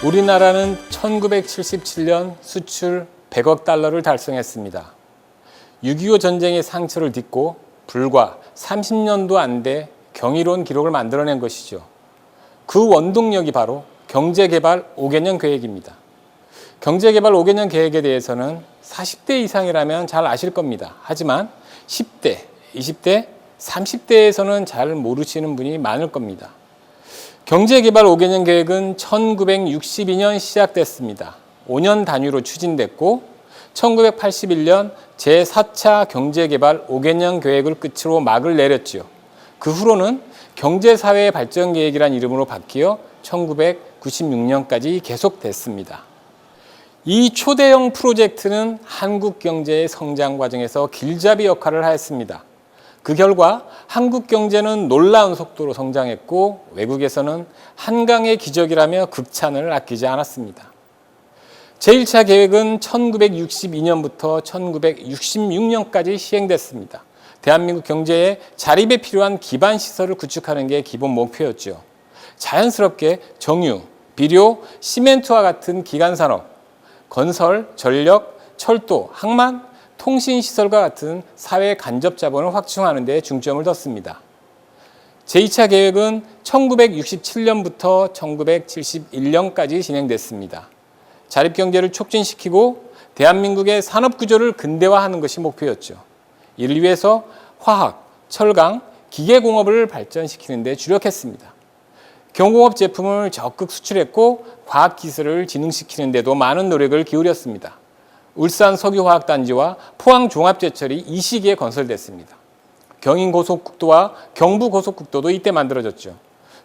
우리나라는 1977년 수출 100억 달러를 달성했습니다. 6.25 전쟁의 상처를 딛고 불과 30년도 안 돼 경이로운 기록을 만들어낸 것이죠. 그 원동력이 바로 경제개발 5개년 계획입니다. 경제개발 5개년 계획에 대해서는 40대 이상이라면 잘 아실 겁니다. 하지만 10대, 20대, 30대에서는 잘 모르시는 분이 많을 겁니다. 경제개발 5개년 계획은 1962년 시작됐습니다. 5년 단위로 추진됐고 1981년 제4차 경제개발 5개년 계획을 끝으로 막을 내렸지요. 그 후로는 경제사회발전계획이라는 이름으로 바뀌어 1996년까지 계속됐습니다. 이 초대형 프로젝트는 한국 경제의 성장 과정에서 길잡이 역할을 하였습니다. 그 결과 한국 경제는 놀라운 속도로 성장했고 외국에서는 한강의 기적이라며 극찬을 아끼지 않았습니다. 제1차 계획은 1962년부터 1966년까지 시행됐습니다. 대한민국 경제에 자립에 필요한 기반 시설을 구축하는 게 기본 목표였죠. 자연스럽게 정유, 비료, 시멘트와 같은 기간산업, 건설, 전력, 철도, 항만, 통신시설과 같은 사회 간접 자본을 확충하는 데 중점을 뒀습니다. 제2차 계획은 1967년부터 1971년까지 진행됐습니다. 자립경제를 촉진시키고 대한민국의 산업구조를 근대화하는 것이 목표였죠. 이를 위해서 화학, 철강, 기계공업을 발전시키는 데 주력했습니다. 경공업 제품을 적극 수출했고 과학기술을 진흥시키는 데도 많은 노력을 기울였습니다. 울산 석유화학단지와 포항종합제철이 이 시기에 건설됐습니다. 경인고속국도와 경부고속국도도 이때 만들어졌죠.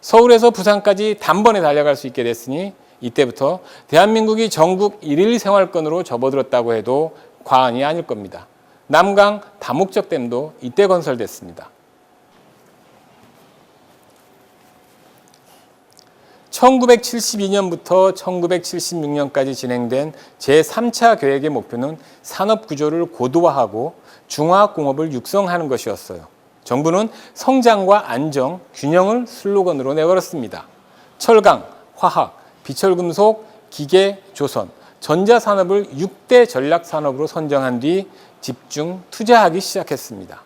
서울에서 부산까지 단번에 달려갈 수 있게 됐으니 이때부터 대한민국이 전국 일일 생활권으로 접어들었다고 해도 과언이 아닐 겁니다. 남강 다목적댐도 이때 건설됐습니다. 1972년부터 1976년까지 진행된 제3차 계획의 목표는 산업구조를 고도화하고 중화학공업을 육성하는 것이었어요. 정부는 성장과 안정, 균형을 슬로건으로 내걸었습니다. 철강, 화학, 비철금속, 기계, 조선, 전자산업을 6대 전략산업으로 선정한 뒤 집중 투자하기 시작했습니다.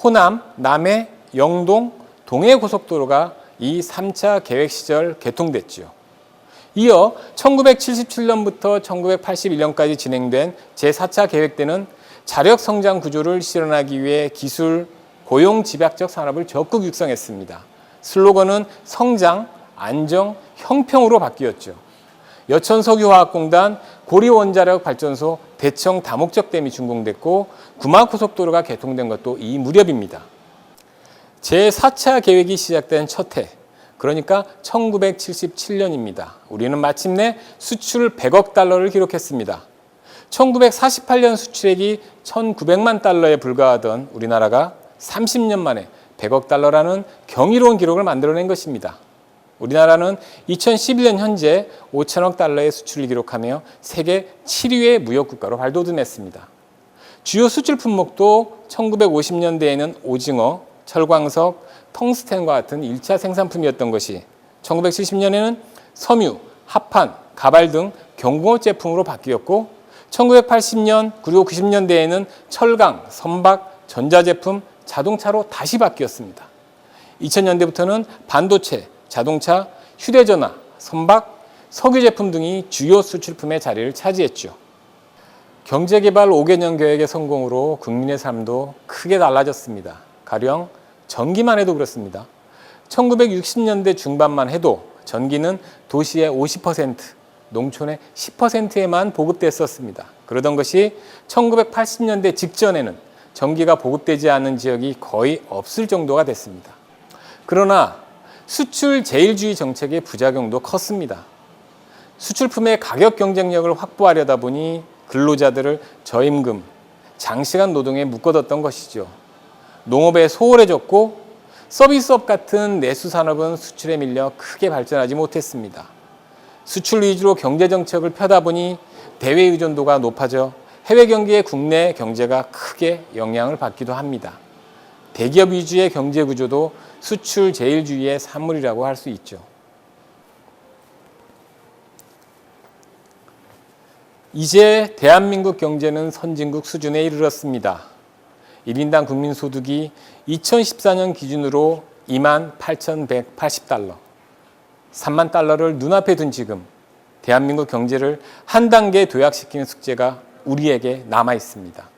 호남, 남해, 영동, 동해고속도로가 이 3차 계획 시절 개통됐지요. 이어 1977년부터 1981년까지 진행된 제4차 계획 때는 자력 성장 구조를 실현하기 위해 기술, 고용 집약적 산업을 적극 육성했습니다. 슬로건은 성장, 안정, 형평으로 바뀌었죠. 여천석유화학공단, 고리원자력발전소, 대청 다목적댐이 준공됐고 구마고속도로가 개통된 것도 이 무렵입니다. 제4차 계획이 시작된 첫 해, 그러니까 1977년입니다. 우리는 마침내 수출 100억 달러를 기록했습니다. 1948년 수출액이 1,900만 달러에 불과하던 우리나라가 30년 만에 100억 달러라는 경이로운 기록을 만들어낸 것입니다. 우리나라는 2011년 현재 5천억 달러의 수출을 기록하며 세계 7위의 무역국가로 발돋움했습니다. 주요 수출 품목도 1950년대에는 오징어, 철광석, 텅스텐과 같은 1차 생산품이었던 것이 1970년에는 섬유, 합판, 가발 등 경공업 제품으로 바뀌었고 1980년 그리고 90년대에는 철강, 선박, 전자제품, 자동차로 다시 바뀌었습니다. 2000년대부터는 반도체, 자동차, 휴대전화, 선박, 석유 제품 등이 주요 수출품의 자리를 차지했죠. 경제개발 5개년 계획의 성공으로 국민의 삶도 크게 달라졌습니다. 가령 전기만 해도 그렇습니다. 1960년대 중반만 해도 전기는 도시의 50%, 농촌의 10%에만 보급됐었습니다. 그러던 것이 1980년대 직전에는 전기가 보급되지 않는 지역이 거의 없을 정도가 됐습니다. 그러나 수출 제일주의 정책의 부작용도 컸습니다. 수출품의 가격 경쟁력을 확보하려다 보니 근로자들을 저임금, 장시간 노동에 묶어뒀던 것이죠. 농업에 소홀해졌고 서비스업 같은 내수산업은 수출에 밀려 크게 발전하지 못했습니다. 수출 위주로 경제정책을 펴다 보니 대외 의존도가 높아져 해외 경기에 국내 경제가 크게 영향을 받기도 합니다. 대기업 위주의 경제 구조도 수출 제일주의의 산물이라고 할 수 있죠. 이제 대한민국 경제는 선진국 수준에 이르렀습니다. 1인당 국민소득이 2014년 기준으로 28,180달러, 3만 달러를 눈앞에 둔 지금 대한민국 경제를 한 단계 도약시키는 숙제가 우리에게 남아 있습니다.